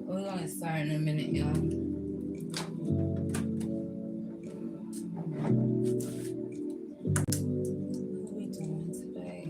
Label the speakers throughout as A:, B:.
A: We're gonna start in a minute, y'all. What are we doing today?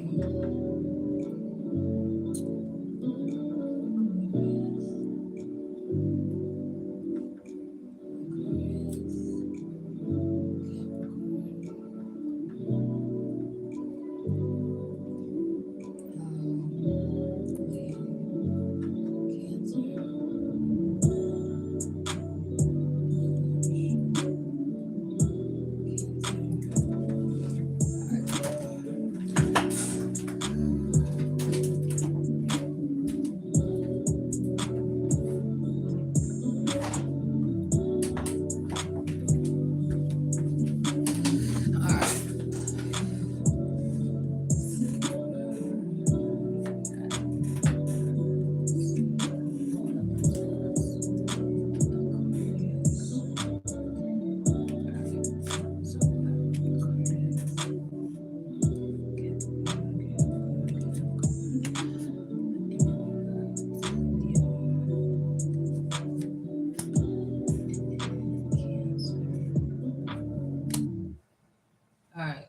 A: All right.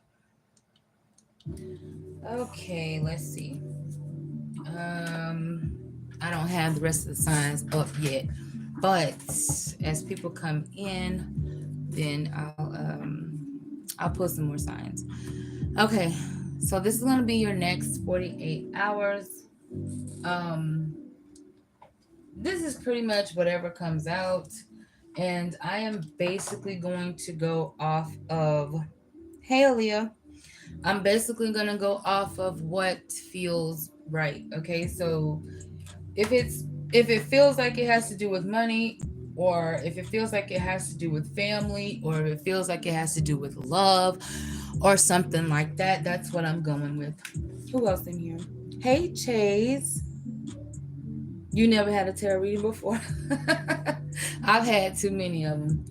A: Okay, let's see. I don't have the rest of the signs up yet, but as people come in, then I'll put some more signs. Okay, so this is gonna be your next 48 hours. Um, this is pretty much whatever comes out, and I am basically going to go off of Hey Leah. I'm basically gonna go off of what feels right. Okay, so if it's if it feels like it has to do with money, or if it feels like it has to do with family, or if it feels like it has to do with love or something like that, that's what I'm going with. Who else in here? Hey Chase. You never had a tarot reading before? I've had too many of them.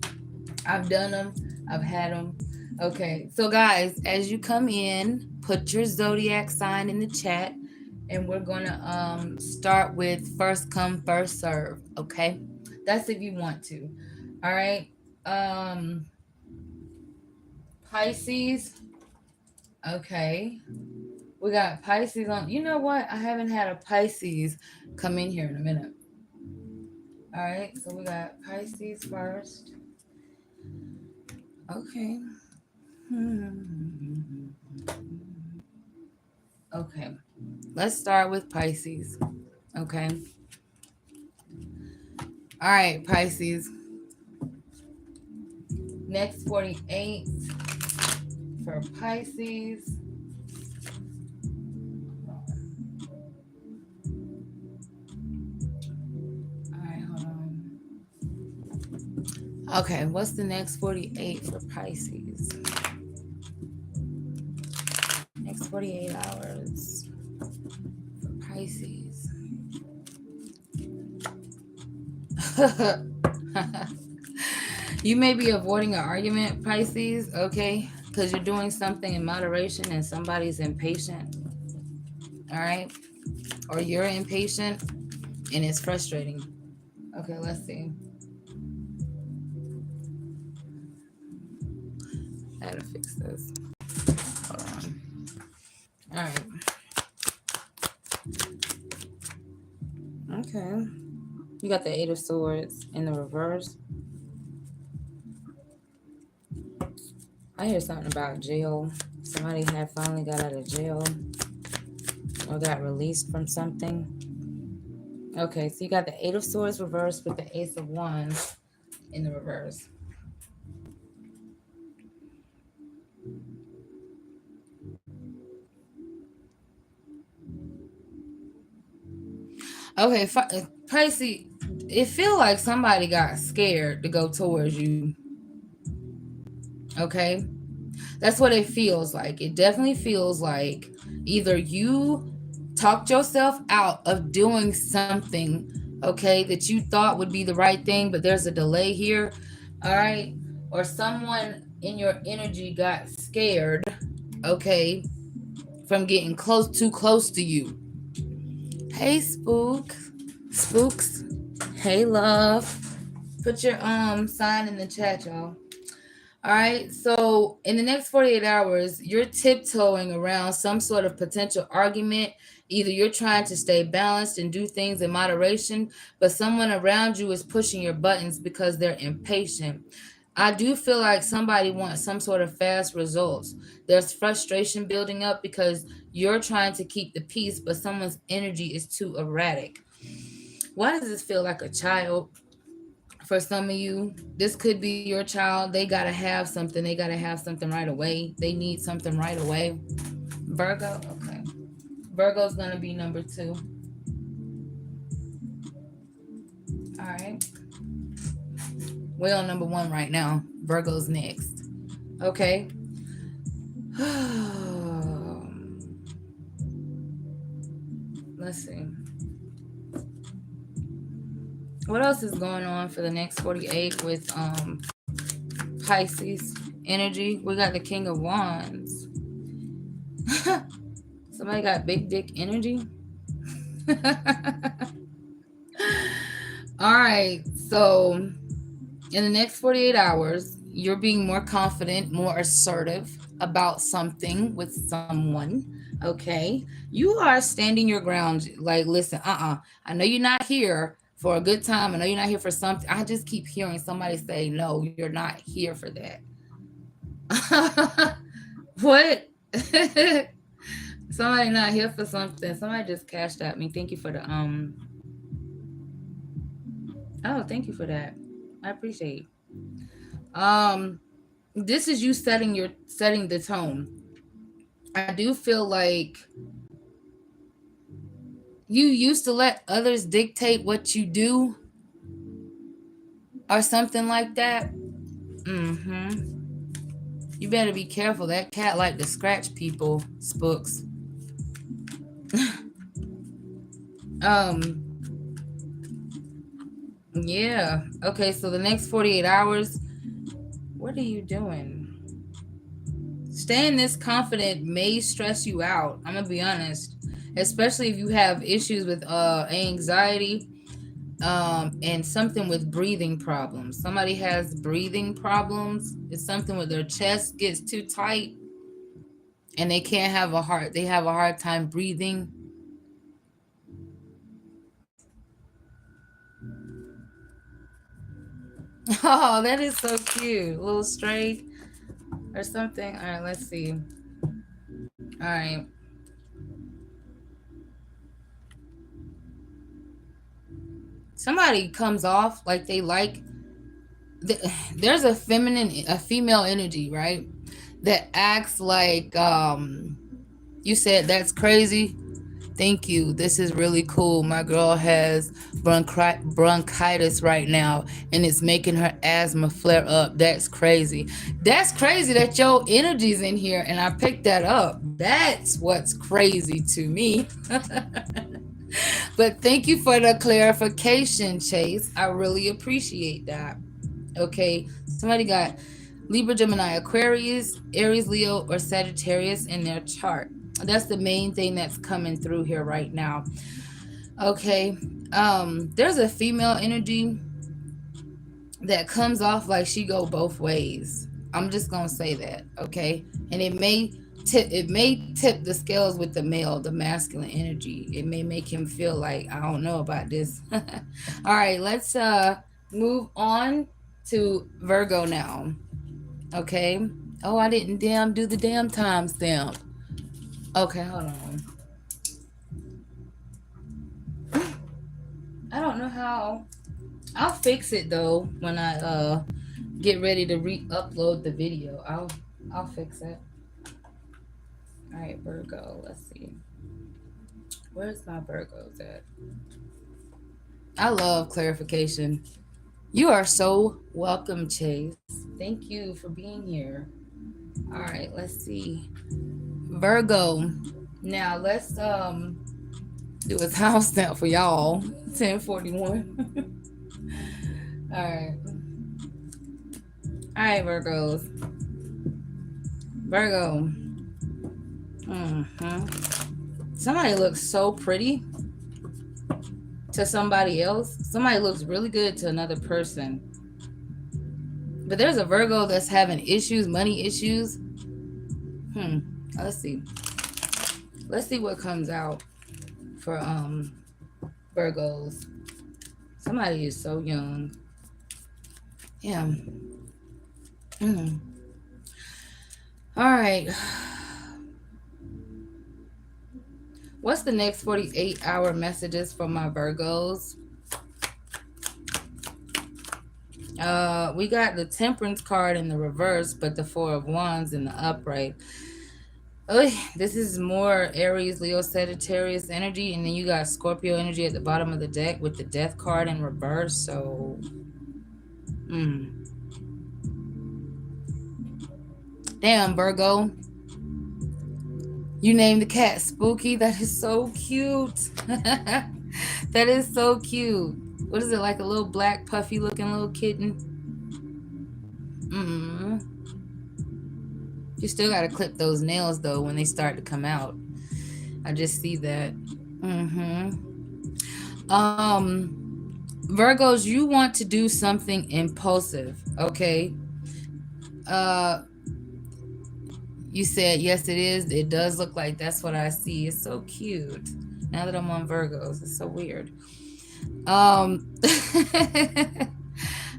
A: I've done them. I've had them. Okay. So, guys, as you come in, put your zodiac sign in the chat, and we're going to start with first come, first serve. Okay. That's if you want to. All right. Um, Pisces. Okay. We got Pisces on. You know what? I haven't had a Pisces come in here in a minute. All right. So we got Pisces first. Okay. Okay. Let's start with Pisces. Okay. All right, Pisces. Next 48 for Pisces. All right, hold on. Okay, what's the next 48 for Pisces? Next 48 hours for Pisces. You may be avoiding an argument, Pisces, okay? Because you're doing something in moderation and somebody's impatient. All right? Or you're impatient and it's frustrating. Okay, let's see. I gotta fix this. Hold on. All right. Okay. You got the Eight of Swords in the reverse. I hear something about jail. Somebody had finally got out of jail or got released from something. Okay, so you got the Eight of Swords reversed with the Ace of Wands in the reverse. Okay, Pisces, it feel like somebody got scared to go towards you. Okay, that's what it feels like. It definitely feels like either you talked yourself out of doing something, okay, that you thought would be the right thing, but there's a delay here, all right, or someone in your energy got scared, okay, from getting too close to you. Hey, spooks. Hey, love. Put your sign in the chat, y'all. All right. So in the next 48 hours, you're tiptoeing around some sort of potential argument. Either you're trying to stay balanced and do things in moderation, but someone around you is pushing your buttons because they're impatient. I do feel like somebody wants some sort of fast results. There's frustration building up because you're trying to keep the peace, but someone's energy is too erratic. Why does this feel like a child? For some of you, this could be your child. They gotta have something. They gotta have something right away. They need something right away. Virgo, okay. Virgo's gonna be number 2. All right. We're on number 1 right now. Virgo's next. Okay. Let's see. What else is going on for the next 48 with Pisces energy? We got the King of Wands. Somebody got big dick energy. All right. So, in the next 48 hours, you're being more confident, more assertive about something with someone. Okay. You are standing your ground. Like, listen, I know you're not here for a good time. I know you're not here for something. I just keep hearing somebody say, no, you're not here for that. What? Somebody not here for something. Somebody just cashed at me. Thank you for the Oh, thank you for that. I appreciate. This is you setting the tone. I do feel like you used to let others dictate what you do or something like that. Mm-hmm. You better be careful. That cat like to scratch people, spooks. um, yeah. Okay, so the next 48 hours, what are you doing? Staying this confident may stress you out. I'm gonna be honest, especially if you have issues with anxiety, and something with breathing problems. Somebody has breathing problems. It's something with their chest gets too tight, and they can't have a heart. They have a hard time breathing. Oh, that is so cute. A little stray or something. All right, let's see. All right. Somebody comes off like they like there's a female energy, right? That acts like you said that's crazy. Thank you. This is really cool. My girl has bronchitis right now, and it's making her asthma flare up. That's crazy. That's crazy that your energy's in here, and I picked that up. That's what's crazy to me. But thank you for the clarification, Chase. I really appreciate that. Okay, somebody got Libra, Gemini, Aquarius, Aries, Leo, or Sagittarius in their chart. That's the main thing that's coming through here right now. Okay, there's a female energy that comes off like she go both ways. I'm just gonna say that, okay? And it may tip the scales with the male, the masculine energy. It may make him feel like I don't know about this. All right, let's move on to Virgo now. Okay. Oh, I didn't do the damn timestamp. Okay, hold on. I don't know how. I'll fix it though when I get ready to re-upload the video. I'll fix it. All right, Virgo. Let's see. Where's my Virgos at? I love clarification. You are so welcome, Chase. Thank you for being here. All right, let's see. Virgo. Now let's do his house now for y'all. 1041. All right. All right, Virgos. Virgo. Somebody looks so pretty to somebody else. Somebody looks really good to another person. But there's a Virgo that's having issues, money issues. Let's see. Let's see what comes out for Virgos. Somebody is so young. Yeah. All right. What's the next 48-hour messages for my Virgos? We got the Temperance card in the reverse, but the Four of Wands in the upright. This is more Aries, Leo, Sagittarius energy, and then you got Scorpio energy at the bottom of the deck with the Death card in reverse. So, damn, Virgo. You named the cat Spooky. That is so cute. That is so cute. What is it, like a little black puffy looking little kitten? You still gotta clip those nails though when they start to come out. I just see that. Virgos, you want to do something impulsive, okay? You said yes, it is. It does look like that's what I see. It's so cute. Now that I'm on Virgos, it's so weird.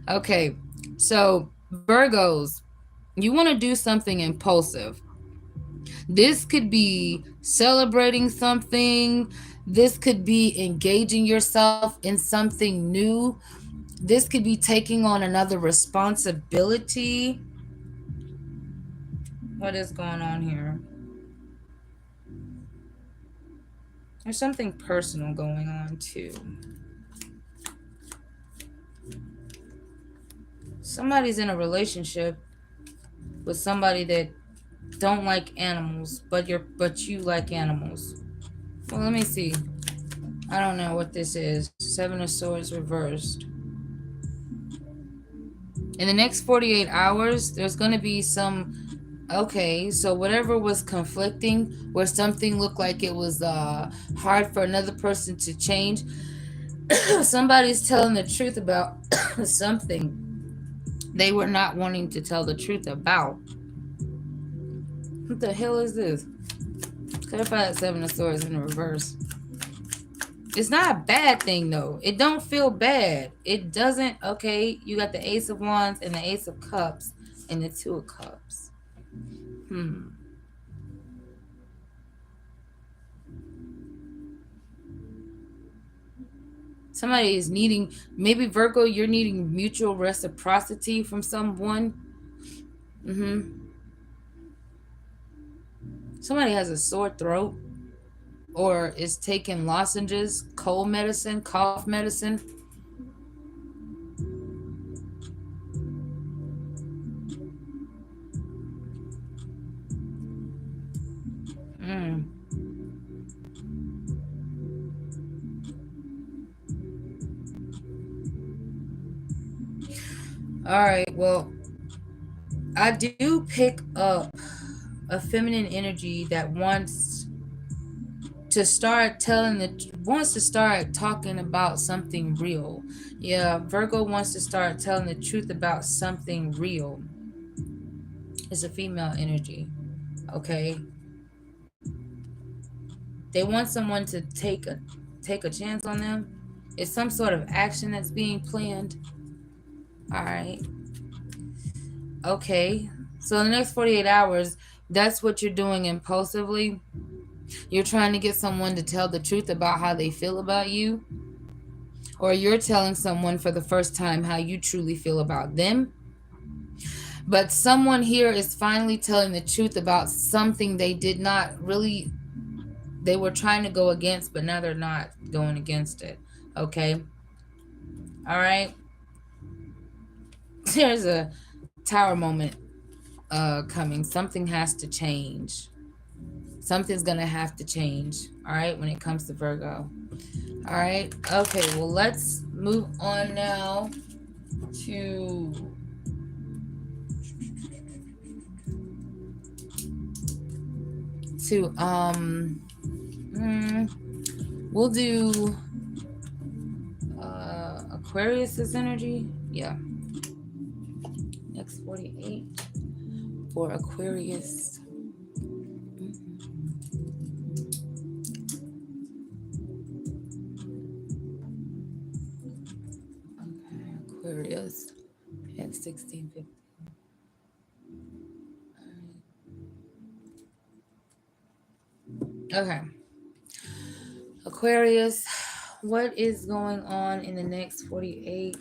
A: Okay, so Virgos, you want to do something impulsive. This could be celebrating something. This could be engaging yourself in something new. This could be taking on another responsibility. What is going on here? There's something personal going on too. Somebody's in a relationship with somebody that don't like animals, but you like animals. Well, let me see. I don't know what this is. Seven of Swords reversed. In the next 48 hours, there's going to be some... Okay, so whatever was conflicting, where something looked like it was hard for another person to change, somebody's telling the truth about something they were not wanting to tell the truth about. What the hell is this? Clarify that Seven of Swords in reverse. It's not a bad thing though. It don't feel bad. It doesn't. Okay, you got the Ace of Wands and the Ace of Cups and the Two of Cups. Somebody is needing, maybe Virgo, you're needing mutual reciprocity from someone. Somebody has a sore throat or is taking lozenges, cold medicine, cough medicine. All right, well, I do pick up a feminine energy that wants to start talking about something real. Yeah, Virgo wants to start telling the truth about something real. It's a female energy, okay? They want someone to take a chance on them. It's some sort of action that's being planned. All right. Okay. So in the next 48 hours, that's what you're doing impulsively. You're trying to get someone to tell the truth about how they feel about you. Or you're telling someone for the first time how you truly feel about them. But someone here is finally telling the truth about something they did not really... They were trying to go against, but now they're not going against it. Okay? All right. There's a tower moment coming. Something has to change. Something's gonna have to change. All right, when it comes to Virgo. All right. Okay. Well, let's move on now to to hmm, we'll do Aquarius's energy. Yeah. Next 48 for Aquarius. Okay, Aquarius at 1650. Okay. Aquarius, what is going on in the next 48?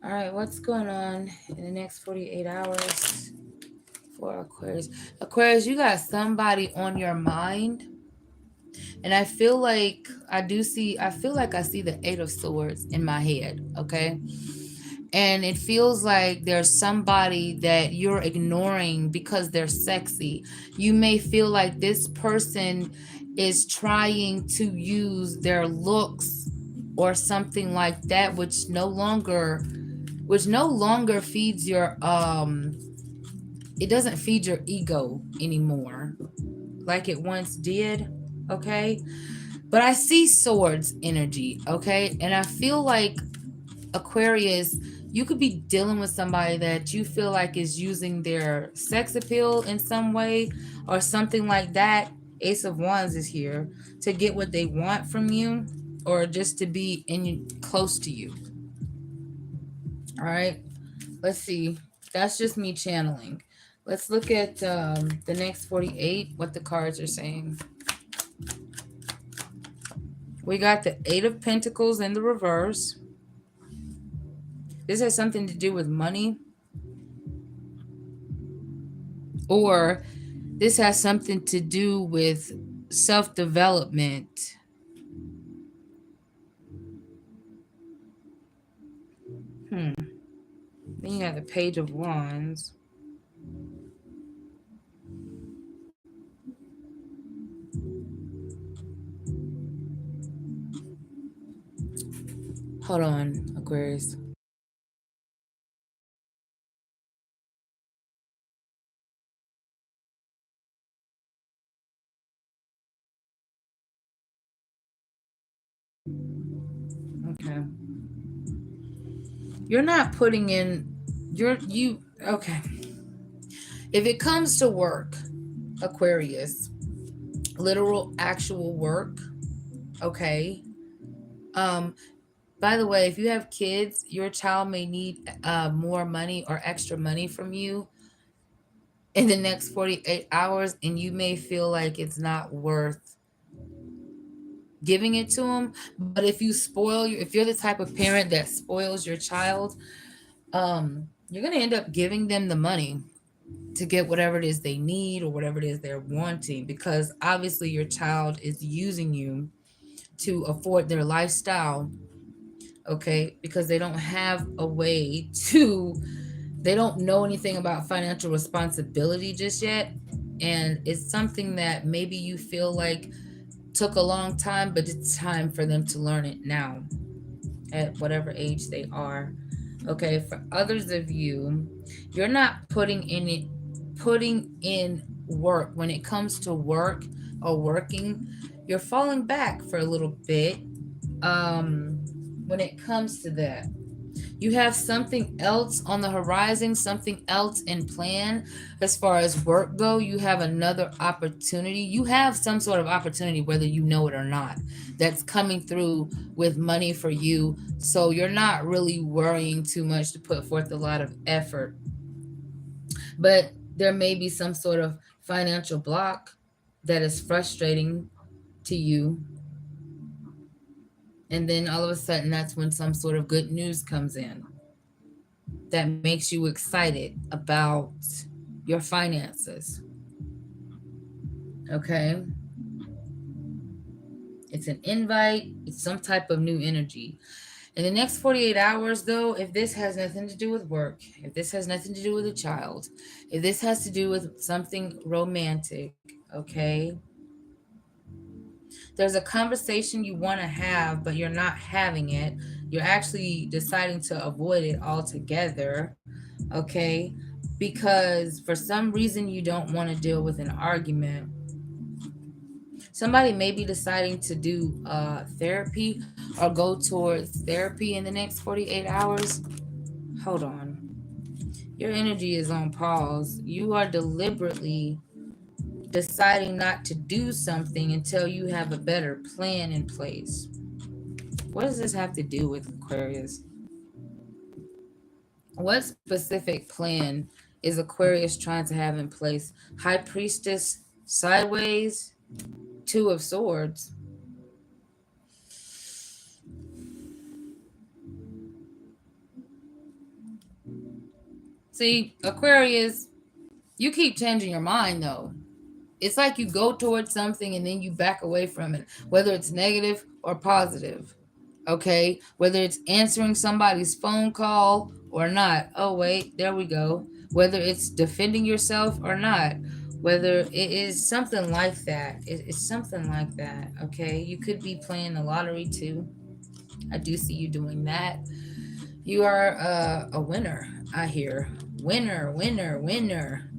A: All right, what's going on in the next 48 hours for Aquarius? Aquarius, you got somebody on your mind. And I feel like I feel like I see the Eight of Swords in my head, okay? And it feels like there's somebody that you're ignoring because they're sexy. You may feel like this person is trying to use their looks or something like that, which no longer feeds your it doesn't feed your ego anymore like it once did, okay? But I see swords energy, okay? And I feel like Aquarius, you could be dealing with somebody that you feel like is using their sex appeal in some way or something like that. Ace of Wands is here to get what they want from you or just to be in close to you. All right. Let's see. That's just me channeling. Let's look at the next 48, what the cards are saying. We got the Eight of Pentacles in the reverse. This has something to do with money, or this has something to do with self development. Hmm. Then you have the Page of Wands. Hold on, Aquarius. Okay. You're not putting in you okay. If it comes to work, Aquarius, literal actual work, okay. Um by the way, if you have kids, your child may need more money or extra money from you in the next 48 hours, and you may feel like it's not worth giving it to them. But if you if you're the type of parent that spoils your child, you're going to end up giving them the money to get whatever it is they need or whatever it is they're wanting, because obviously your child is using you to afford their lifestyle, okay? Because they don't have a way to, they don't know anything about financial responsibility just yet. And it's something that maybe you feel like took a long time, but it's time for them to learn it now at whatever age they are. Okay, for others of you, you're not putting in work when it comes to work or working. You're falling back for a little bit um when it comes to that. You have something else on the horizon, something else in plan as far as work go. You have another opportunity. You have some sort of opportunity, whether you know it or not, that's coming through with money for you. So you're not really worrying too much to put forth a lot of effort. But there may be some sort of financial block that is frustrating to you. And then all of a sudden, that's when some sort of good news comes in that makes you excited about your finances. Okay, it's an invite, it's some type of new energy. In the next 48 hours, though, if this has nothing to do with work, if this has nothing to do with a child, if this has to do with something romantic, okay, there's a conversation you want to have, but you're not having it. You're actually deciding to avoid it altogether, okay, because for some reason you don't want to deal with an argument. Somebody may be deciding to do therapy or go towards therapy in the next 48 hours. Hold on. Your energy is on pause. You are deliberately deciding not to do something until you have a better plan in place. What does this have to do with Aquarius? What specific plan is Aquarius trying to have in place? High Priestess sideways, Two of Swords. See, Aquarius, you keep changing your mind though. It's like you go towards something and then you back away from it, whether it's negative or positive. Okay, whether it's answering somebody's phone call or not. Oh, wait, there we go. Whether it's defending yourself or not, whether it is something like that. It's something like that. Okay, you could be playing the lottery too. I do see you doing that. You are a winner, I hear. Winner, winner, winner.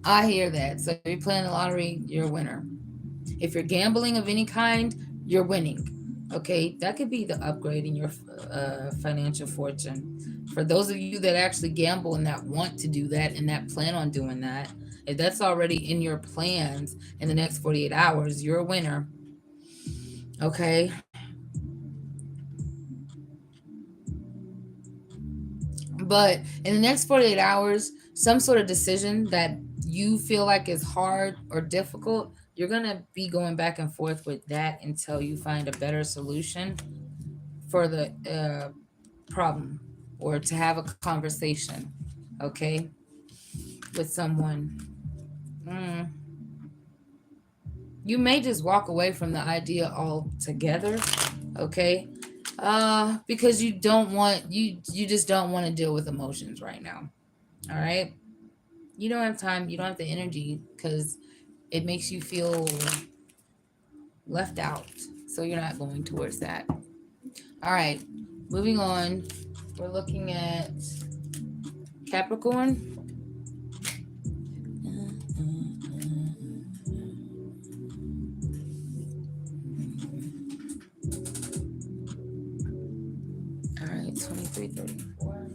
A: I hear that. So if you're playing the lottery, you're a winner. If you're gambling of any kind, you're winning. Okay, that could be the upgrade in your financial fortune. For those of you that actually gamble and that want to do that and that plan on doing that, if that's already in your plans in the next 48 hours, you're a winner. Okay, but in the next 48 hours, some sort of decision that you feel like is hard or difficult, you're going to be going back and forth with that until you find a better solution for the problem or to have a conversation, okay, with someone. Mm. You may just walk away from the idea altogether, okay? Because you just don't want to deal with emotions right now. All right? You don't have time, you don't have the energy because it makes you feel left out. So you're not going towards that. All right, moving on. We're looking at Capricorn. All right, 2334.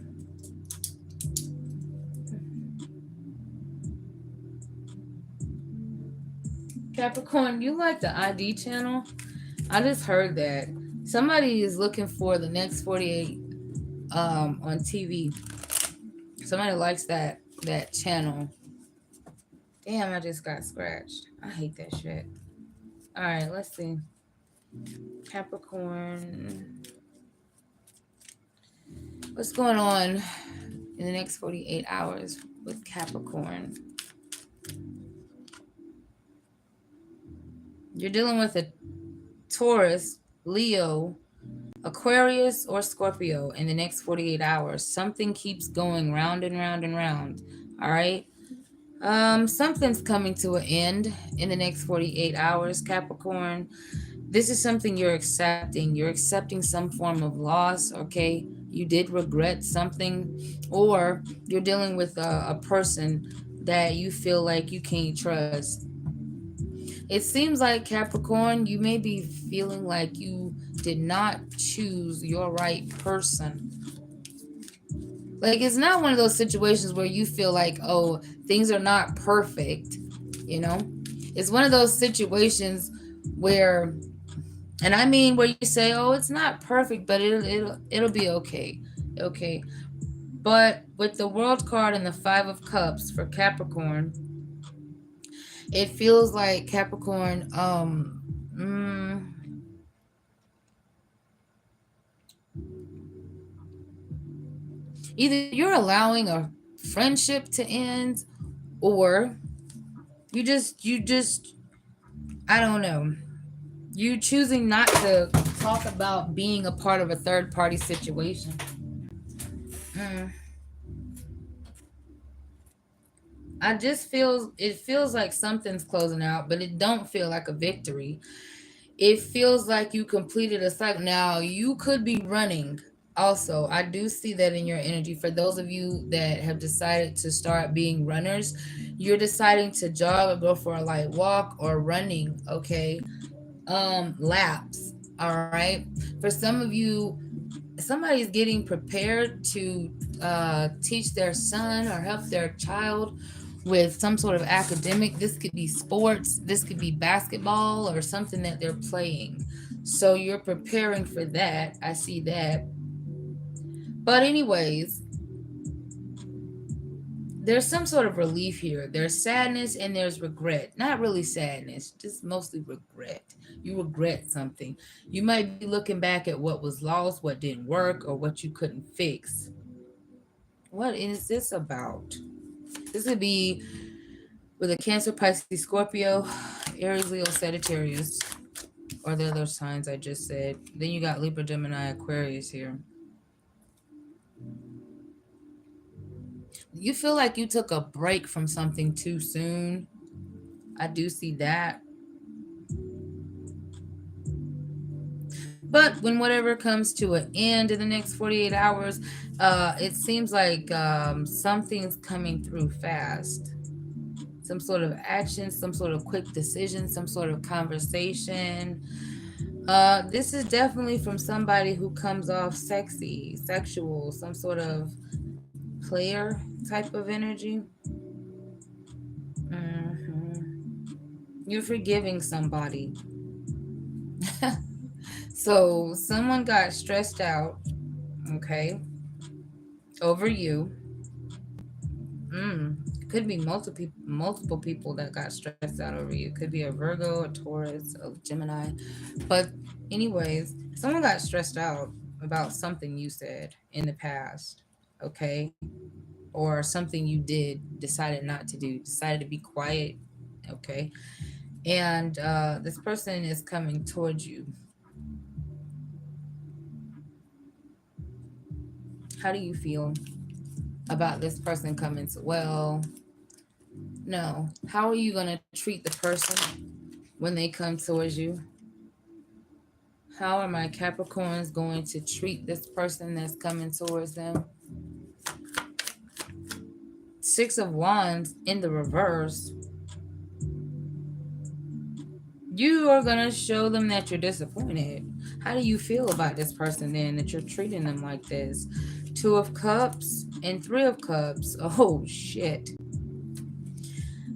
A: Capricorn, you like the ID channel? I just heard that somebody is looking for the next 48 on TV. Somebody likes that channel. Damn, I just got scratched. I hate that shit. All right, let's see. Capricorn. What's going on in the next 48 hours with Capricorn? You're dealing with a Taurus, Leo, Aquarius, or Scorpio in the next 48 hours. Something keeps going round and round and round. All right. Something's coming to an end in the next 48 hours, Capricorn. This is something you're accepting. You're accepting some form of loss, okay? You did regret something, or you're dealing with a person that you feel like you can't trust. It seems like Capricorn, you may be feeling like you did not choose your right person. Like, it's not one of those situations where you feel like, oh, things are not perfect, you know? It's one of those situations where, and I mean where you say, oh, it's not perfect, but it'll be okay. Okay. But with the World card and the Five of Cups for Capricorn, it feels like Capricorn, either you're allowing a friendship to end, or You just I don't know. You choosing not to talk about being a part of a third party situation. Mm, I just feels it feels like something's closing out, but it don't feel like a victory. It feels like you completed a cycle. Now you could be running. Also, I do see that in your energy. For those of you that have decided to start being runners, you're deciding to jog or go for a light walk or running, okay? Laps, all right? For some of you, somebody's getting prepared to teach their son or help their child with some sort of academic. This could be sports, this could be basketball or something that they're playing. So you're preparing for that. I see that. But, anyways, there's some sort of relief here. There's sadness and there's regret. Not really sadness, just mostly regret. You regret something. You might be looking back at what was lost, what didn't work, or what you couldn't fix. What is this about? This would be with a Cancer, Pisces, Scorpio, Aries, Leo, Sagittarius, or the other signs I just said. Then you got Libra, Gemini, Aquarius here. You feel like you took a break from something too soon. I do see that. But when whatever comes to an end in the next 48 hours, it seems like something's coming through fast. Some sort of action, some sort of quick decision, some sort of conversation. This is definitely from somebody who comes off sexy, sexual, some sort of player type of energy. Hmm. You're forgiving somebody. So someone got stressed out, okay, over you. Could be multiple people that got stressed out over you. Could be a Virgo, a Taurus, a Gemini. But, anyways, someone got stressed out about something you said in the past, okay, or something you did, decided not to do, decided to be quiet, okay, and this person is coming towards you. How do you feel about this person coming to? Well, no. How are you going to treat the person when they come towards you? How are my Capricorns going to treat this person that's coming towards them? Six of Wands in the reverse. You are going to show them that you're disappointed. How do you feel about this person then, that you're treating them like this? Two of Cups and Three of Cups. Oh, shit.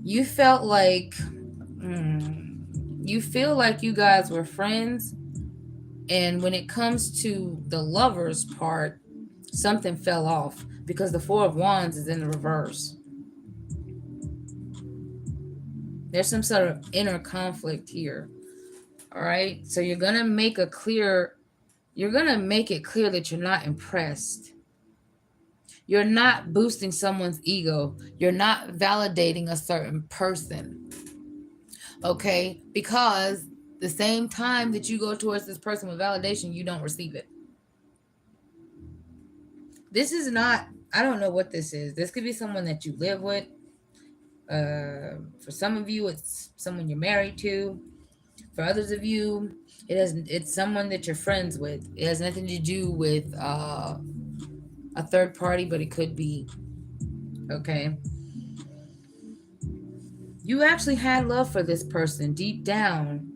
A: You felt like... you feel like you guys were friends, and when it comes to the lovers part, something fell off because the Four of Wands is in the reverse. There's some sort of inner conflict here. All right. So you're going to make it clear that you're not impressed. You're not boosting someone's ego. You're not validating a certain person. Okay? Because the same time that you go towards this person with validation, you don't receive it. This is not, I don't know what this is. This could be someone that you live with. For some of you, it's someone you're married to. For others of you, it's someone that you're friends with. It has nothing to do with a third party, but it could be. Okay. You actually had love for this person deep down.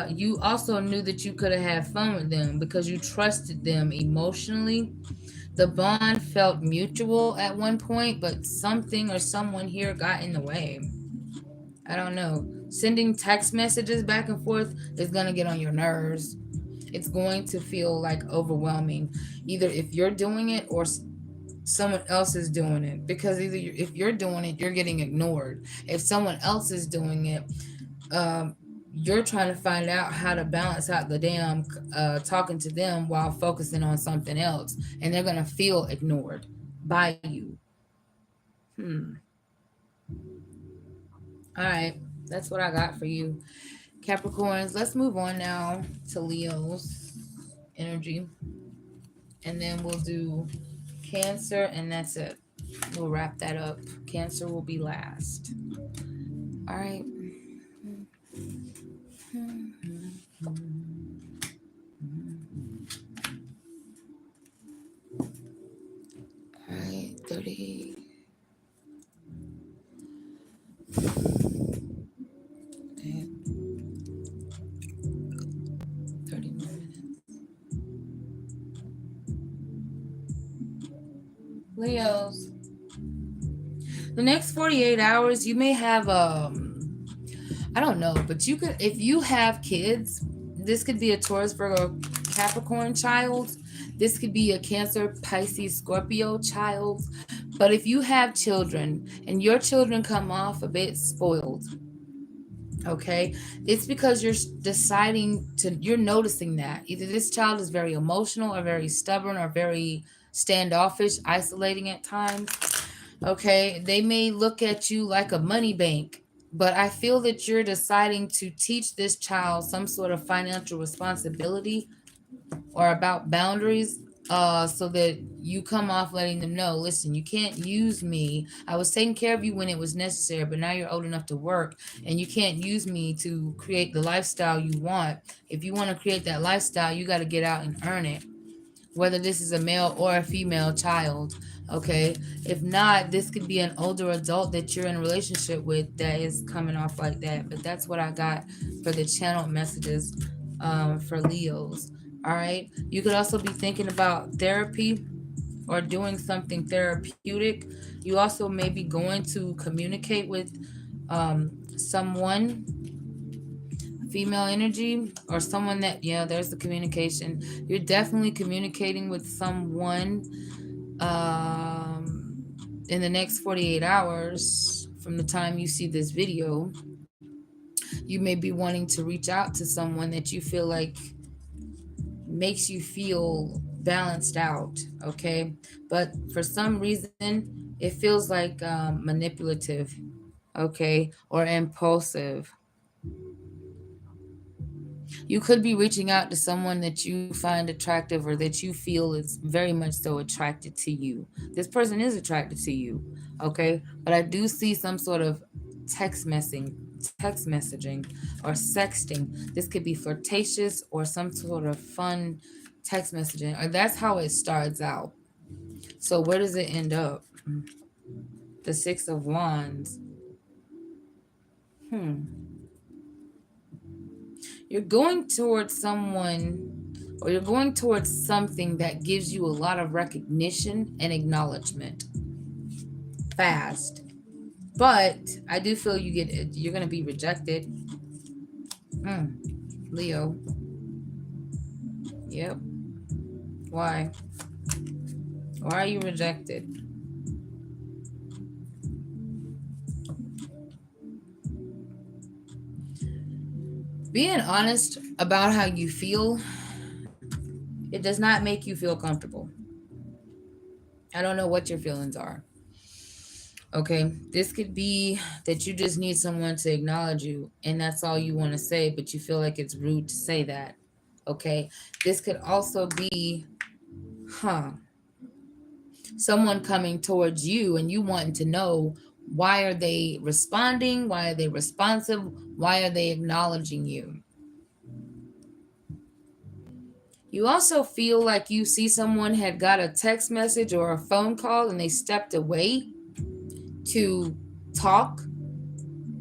A: You also knew that you could have had fun with them because you trusted them emotionally. The bond felt mutual at one point, but something or someone here got in the way. I don't know. Sending text messages back and forth is going to get on your nerves. It's going to feel like overwhelming, either if you're doing it or someone else is doing it. Because if you're doing it, you're getting ignored. If someone else is doing it, you're trying to find out how to balance out the damn talking to them while focusing on something else. And they're going to feel ignored by you. All right, that's what I got for you, Capricorns. Let's move on now to Leo's energy, and then we'll do Cancer, and that's it. We'll wrap that up. Cancer will be last. All right. All right, 30. Okay, 30 more minutes. Leos, the next 48 hours, you may have I don't know, but you could, if you have kids, this could be a Taurus, Virgo, Capricorn child. This could be a Cancer, Pisces, Scorpio child. But if you have children and your children come off a bit spoiled, okay, it's because you're noticing that either this child is very emotional or very stubborn or very standoffish, isolating at times. Okay, they may look at you like a money bank, but I feel that you're deciding to teach this child some sort of financial responsibility or about boundaries, so that you come off letting them know, listen, you can't use me. I was taking care of you when it was necessary, but now you're old enough to work, and you can't use me to create the lifestyle you want. If you want to create that lifestyle, you got to get out and earn it, whether this is a male or a female child. Okay, if not, this could be an older adult that you're in a relationship with that is coming off like that. But that's what I got for the channel messages, for Leos. All right, you could also be thinking about therapy or doing something therapeutic. You also may be going to communicate with someone, female energy, or someone that, yeah, there's the communication. You're definitely communicating with someone in the next 48 hours from the time you see this video. You may be wanting to reach out to someone that you feel like makes you feel balanced out, okay? But for some reason, it feels like manipulative, okay, or impulsive. You could be reaching out to someone that you find attractive or that you feel is very much so attracted to you. This person is attracted to you, okay? But I do see some sort of text messaging, or sexting. This could be flirtatious or some sort of fun text messaging, or that's how it starts out. So where does it end up? The Six of Wands. Hmm. You're going towards someone, or you're going towards something that gives you a lot of recognition and acknowledgement fast. But I do feel you're going to be rejected. Hmm. Leo. Yep. Why? Why are you rejected? Being honest about how you feel, it does not make you feel comfortable. I don't know what your feelings are. Okay, this could be that you just need someone to acknowledge you, and that's all you want to say, but you feel like it's rude to say that. Okay, this could also be, huh, someone coming towards you and you wanting to know, why are they responding? Why are they responsive? Why are they acknowledging you? You also feel like you see someone had got a text message or a phone call and they stepped away to talk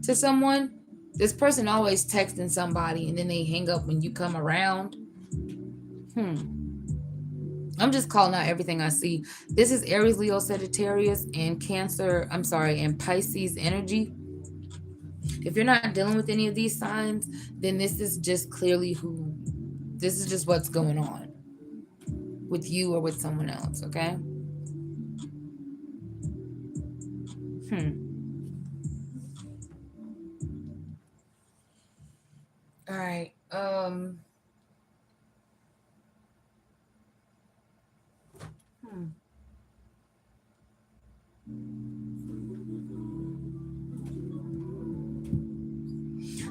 A: to someone. This person always texting somebody and then they hang up when you come around. I'm just calling out everything I see. This is Aries, Leo, Sagittarius, and Cancer. I'm sorry, and Pisces energy. If you're not dealing with any of these signs, then this is just clearly this is just what's going on with you or with someone else, okay? Hmm. All right. Hmm.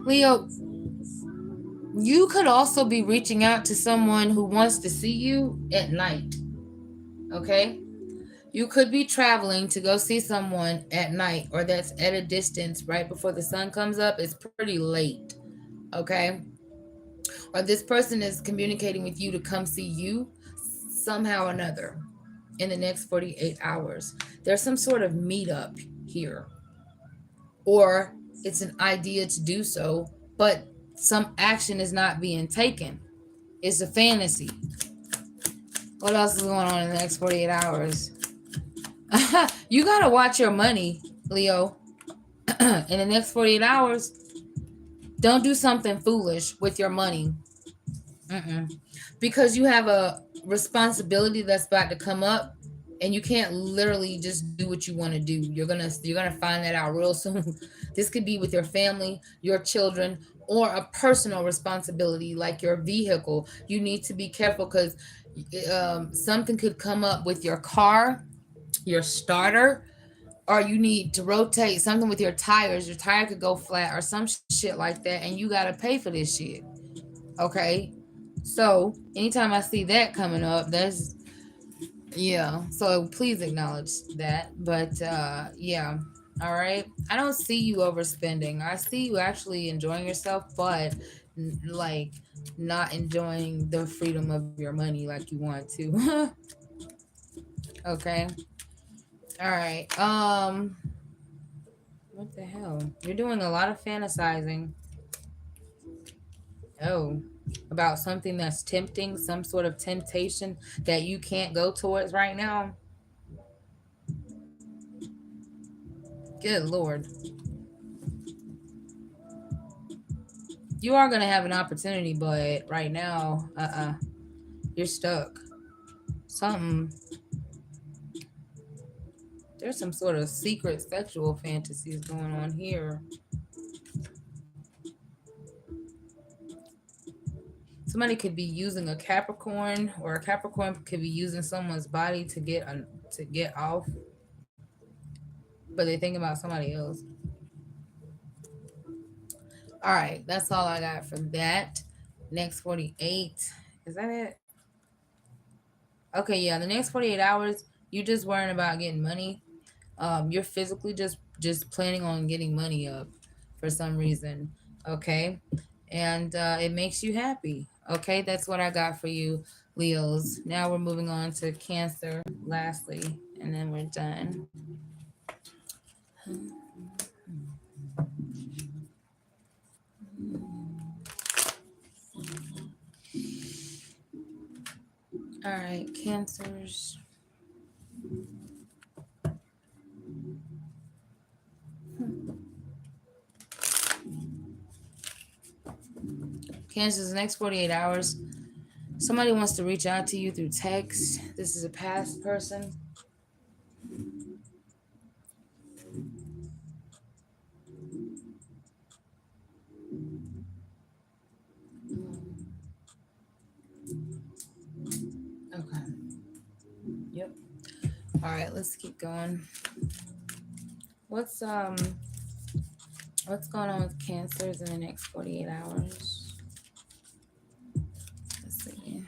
A: Leo, you could also be reaching out to someone who wants to see you at night. Okay? You could be traveling to go see someone at night, or that's at a distance right before the sun comes up. It's pretty late. Okay? Or this person is communicating with you to come see you somehow or another in the next 48 hours. There's some sort of meetup here, or it's an idea to do so, but some action is not being taken. It's a fantasy. What else is going on in the next 48 hours? You got to watch your money, Leo. In the next 48 hours, don't do something foolish with your money. Mm-mm. Because you have a responsibility that's about to come up, and you can't literally just do what you want to do. You're gonna find that out real soon. This could be with your family, your children, or a personal responsibility like your vehicle. You need to be careful because something could come up with your car, your starter, or you need to rotate something with your tires. Your tire could go flat or some shit like that, and you gotta pay for this shit. Okay. So anytime I see that coming up, that's, yeah. So please acknowledge that. But yeah. All right. I don't see you overspending. I see you actually enjoying yourself, but like not enjoying the freedom of your money like you want to. Okay. All right. What the hell? You're doing a lot of fantasizing. Oh, about something that's tempting, some sort of temptation that you can't go towards right now. Good Lord. You are going to have an opportunity, but right now, you're stuck. Something, there's some sort of secret sexual fantasies going on here. Somebody could be using a Capricorn, or a Capricorn could be using someone's body to get off, but they think about somebody else. All right, that's all I got for that. Next 48. Is that it? Okay, yeah, the next 48 hours, you just worrying about getting money. You're physically just planning on getting money up for some reason. Okay. And it makes you happy. Okay, that's what I got for you, Leos. Now we're moving on to Cancer, lastly, and then we're done. All right, Cancers. Cancers, the next 48 hours, somebody wants to reach out to you through text. This is a past person. Okay. Yep. All right, let's keep going. What's um what's going on with Cancers in the next 48 hours? Let's see.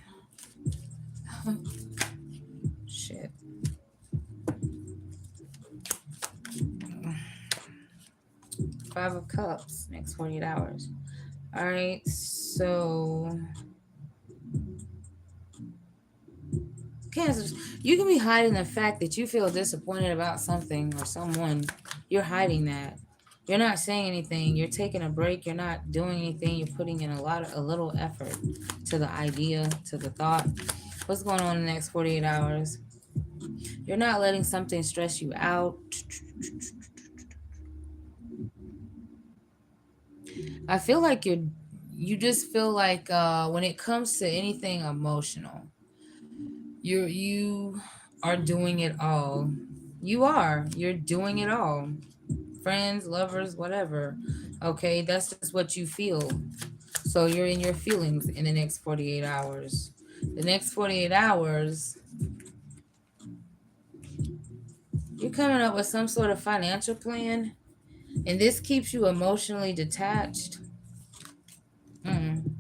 A: Shit. Five of Cups, next 48 hours. All right, so Cancers, you can be hiding the fact that you feel disappointed about something or someone. You're hiding that. You're not saying anything. You're taking a break. You're not doing anything. You're putting in a little effort to the idea, to the thought. What's going on in the next 48 hours? You're not letting something stress you out. I feel like you just feel like when it comes to anything emotional, you are doing it all. You're doing it all. Friends, lovers, whatever. Okay, that's just what you feel. So you're in your feelings in the next 48 hours. The next 48 hours, you're coming up with some sort of financial plan, and this keeps you emotionally detached. Mm,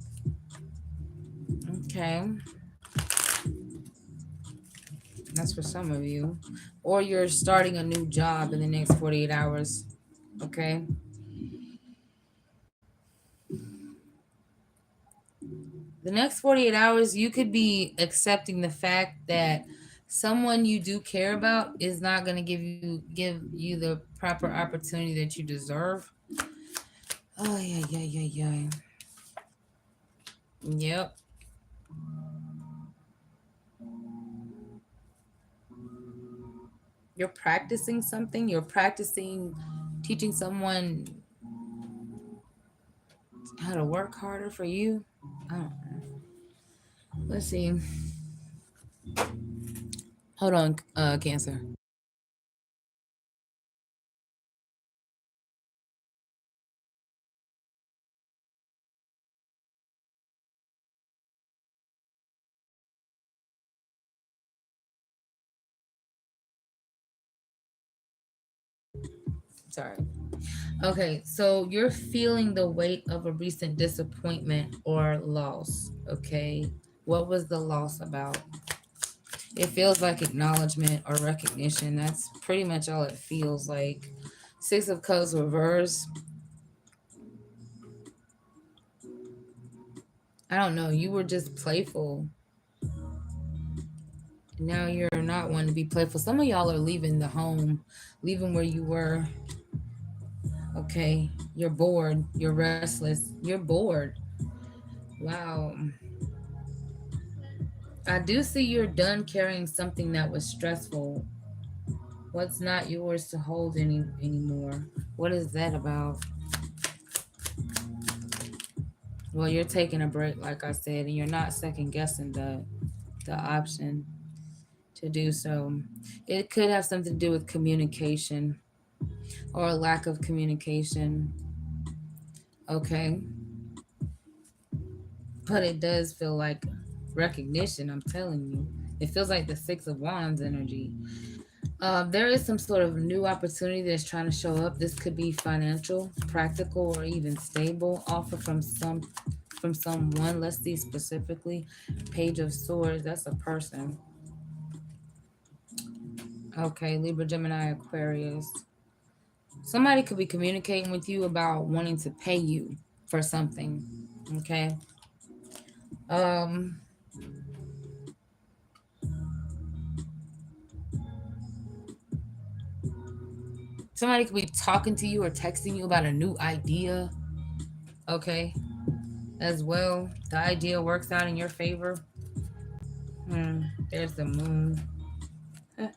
A: okay, that's for some of you. Or you're starting a new job in the next 48 hours. Okay. The next 48 hours, you could be accepting the fact that someone you do care about is not going to give you the proper opportunity that you deserve. Oh, yeah, yeah, yeah, yeah. Yep. You're practicing something. You're practicing teaching someone how to work harder for you. I don't know. Let's see. Hold on, Cancer. Sorry. Okay, so you're feeling the weight of a recent disappointment or loss. Okay, what was the loss about? It feels like acknowledgement or recognition. That's pretty much all it feels like. Six of Cups reverse. I don't know. You were just playful. Now you're not one to be playful. Some of y'all are leaving the home, leaving where you were. Okay, you're bored. You're restless. You're bored. Wow. I do see you're done carrying something that was stressful. What's not yours to hold anymore? What is that about? Well, you're taking a break, like I said, and you're not second guessing the option to do so. It could have something to do with communication or a lack of communication. Okay, but it does feel like recognition. I'm telling you, it feels like the Six of Wands energy. There is some sort of new opportunity that's trying to show up. This could be financial, practical, or even stable offer from someone. Let's see specifically. Page of Swords. That's a person. Okay, Libra, Gemini, Aquarius. Somebody could be communicating with you about wanting to pay you for something. Okay. Um. Somebody could be talking to you or texting you about a new idea. Okay. As well, the idea works out in your favor. Hmm, there's the moon. Eh.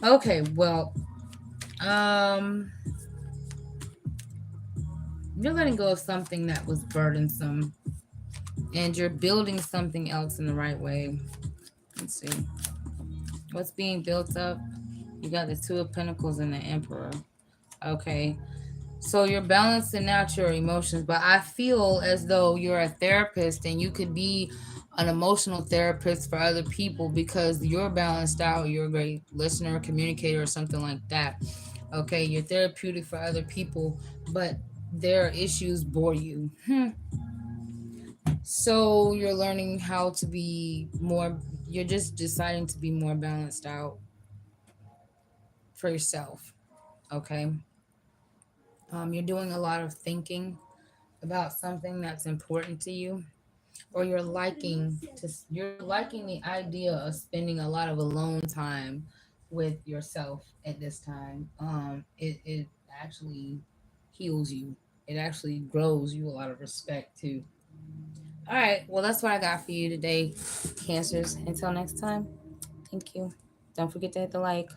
A: Okay, well, um, you're letting go of something that was burdensome, and you're building something else in the right way. Let's see what's being built up. You got the Two of Pentacles and the Emperor. Okay, so you're balancing out your emotions, but I feel as though you're a therapist and you could be an emotional therapist for other people because you're balanced out. You're a great listener, communicator, or something like that. Okay, you're therapeutic for other people, but their issues bore you. So you're learning how to be more, you're just deciding to be more balanced out for yourself. Okay. You're doing a lot of thinking about something that's important to you, or you're liking the idea of spending a lot of alone time with yourself at this time. It actually heals you. It actually grows you a lot of respect too. All right, well, that's what I got for you today, Cancers. Until next time, thank you. Don't forget to hit the like.